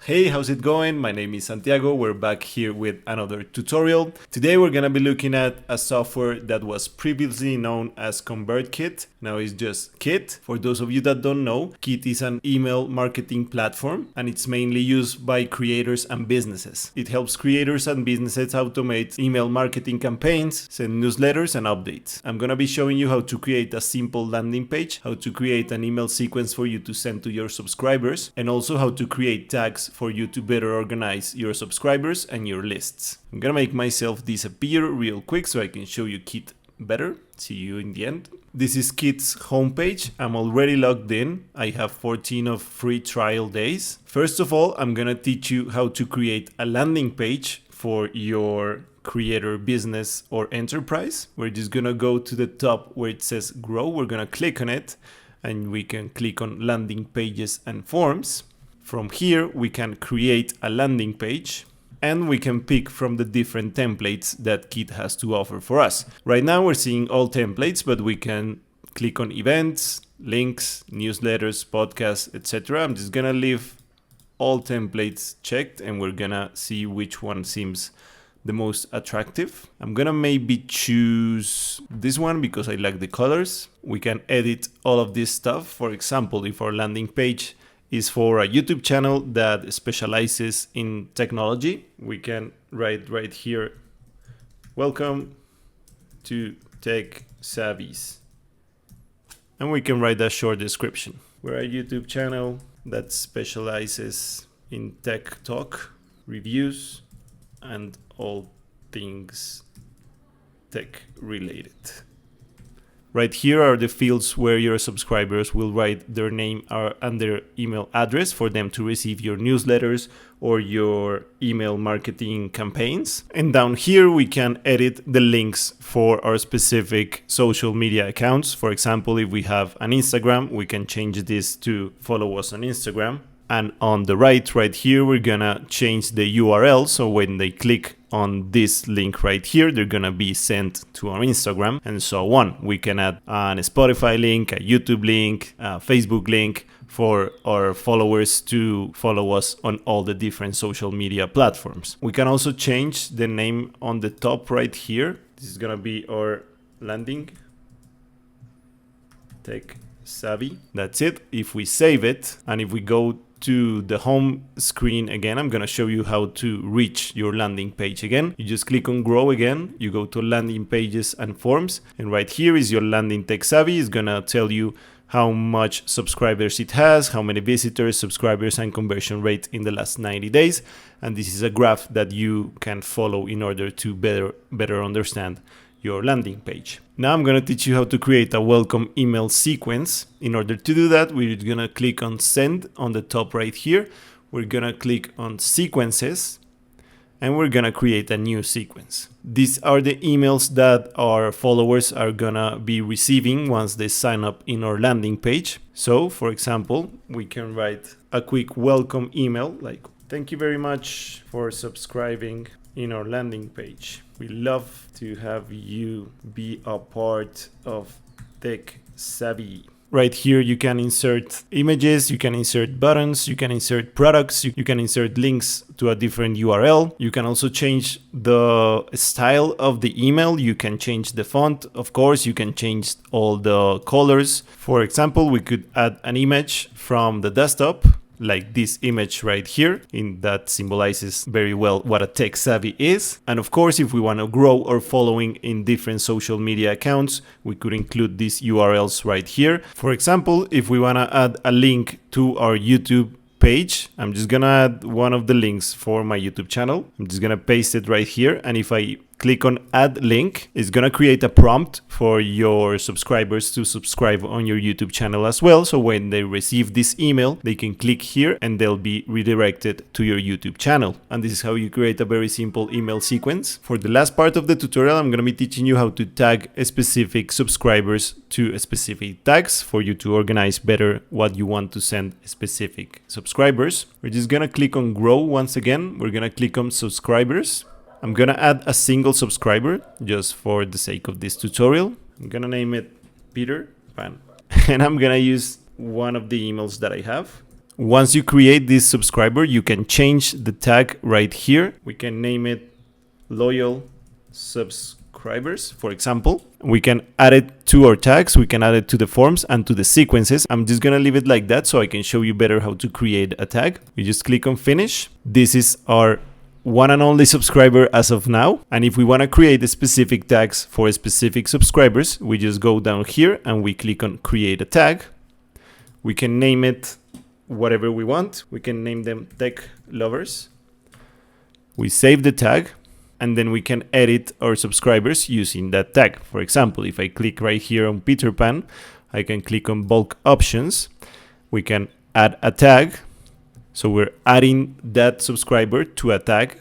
Hey, how's it going? My name is Santiago. We're back here with another tutorial. Today we're gonna be looking at a software that was previously known as ConvertKit. Now it's just Kit. For those of you that don't know, Kit is an email marketing platform and it's mainly used by creators and businesses. It helps creators and businesses automate email marketing campaigns, send newsletters and updates. I'm gonna be showing you how to create a simple landing page, how to create an email sequence for you to send to your subscribers, and also how to create tags for you to better organize your subscribers and your lists. I'm gonna make myself disappear real quick so I can show you Kit better. See you in the end. This is Kit's homepage. I'm already logged in. I have 14 of free trial days. First of all, I'm gonna teach you how to create a landing page for your creator business or enterprise. We're just gonna go to the top where it says grow. We're gonna click on it and we can click on landing pages and forms. From here, we can create a landing page and we can pick from the different templates that Kit has to offer for us. Right now, we're seeing all templates, but we can click on events, links, newsletters, podcasts, etc. I'm just gonna leave all templates checked and we're gonna see which one seems the most attractive. I'm gonna maybe choose this one because I like the colors. We can edit all of this stuff. For example, if our landing page is for a YouTube channel that specializes in technology, we can write right here, welcome to Tech Savvies. And we can write a short description. We're a YouTube channel that specializes in tech talk, reviews, and all things tech related. Right here are the fields where your subscribers will write their name and their email address for them to receive your newsletters or your email marketing campaigns. And down here, we can edit the links for our specific social media accounts. For example, if we have an Instagram, we can change this to follow us on Instagram. And on the right here, we're gonna change the URL. So when they click on this link right here, they're gonna be sent to our Instagram and so on. We can add a Spotify link, a YouTube link, a Facebook link for our followers to follow us on all the different social media platforms. We can also change the name on the top right here. This is gonna be our landing, Tech Savvy. That's it. If we save it and if we go to the home screen again, I'm gonna show you how to reach your landing page again. You just click on grow again, you go to landing pages and forms, and right here is your landing Tech Savvy. It's gonna tell you how much subscribers it has, how many visitors, subscribers, and conversion rate in the last 90 days. And this is a graph that you can follow in order to better understand your landing page. Now I'm gonna teach you how to create a welcome email sequence. In order to do that, we're gonna click on send on the top right here. We're gonna click on sequences and we're gonna create a new sequence. These are the emails that our followers are gonna be receiving once they sign up in our landing page. So for example, we can write a quick welcome email like, thank you very much for subscribing in our landing page. We love to have you be a part of Tech Savvy. Right here, you can insert images, you can insert buttons, you can insert products, you can insert links to a different URL. You can also change the style of the email. You can change the font. Of course, you can change all the colors. For example, we could add an image from the desktop, like this image right here, and that symbolizes very well what a tech savvy is. And of course, if we want to grow our following in different social media accounts, we could include these URLs right here. For example, if we want to add a link to our YouTube page, I'm just gonna add one of the links for my YouTube channel. I'm just gonna paste it right here, and if I click on add link, it's gonna create a prompt for your subscribers to subscribe on your YouTube channel as well. So when they receive this email, they can click here and they'll be redirected to your YouTube channel. And this is how you create a very simple email sequence. For the last part of the tutorial, I'm gonna be teaching you how to tag specific subscribers to specific tags for you to organize better what you want to send specific subscribers. We're just gonna click on grow once again. We're gonna click on subscribers. I'm gonna add a single subscriber just for the sake of this tutorial. I'm gonna name it Peter Pan. And I'm gonna use one of the emails that I have. Once you create this subscriber, you can change the tag right here. We can name it loyal subscribers, for example. We can add it to our tags. We can add it to the forms and to the sequences. I'm just gonna leave it like that so I can show you better how to create a tag. You just click on finish. This is our one and only subscriber as of now. And if we want to create specific tags for specific subscribers, we just go down here and we click on create a tag. We can name it whatever we want. We can name them tech lovers. We save the tag and then we can edit our subscribers using that tag. For example, if I click right here on Peter Pan, I can click on bulk options. We can add a tag. So we're adding that subscriber to a tag,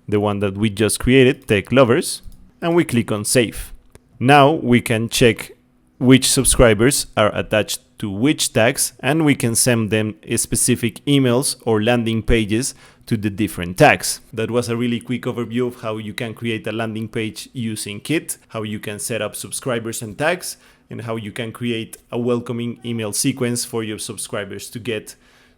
the one that we just created, tech lovers, and we click on save. Now we can check which subscribers are attached to which tags, and we can send them specific emails or landing pages to the different tags. That was a really quick overview of how you can create a landing page using Kit, how you can set up subscribers and tags, and how you can create a welcoming email sequence for your subscribers to get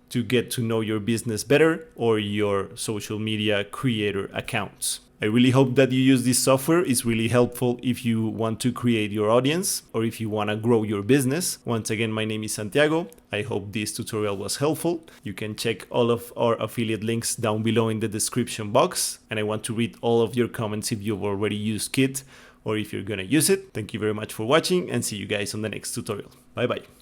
to know your business better or your social media creator accounts. I really hope that you use this software. It's really helpful if you want to create your audience or if you want to grow your business. Once again, my name is Santiago. I hope this tutorial was helpful. You can check all of our affiliate links down below in the description box. And I want to read all of your comments if you've already used Kit or if you're going to use it. Thank you very much for watching and see you guys on the next tutorial. Bye bye.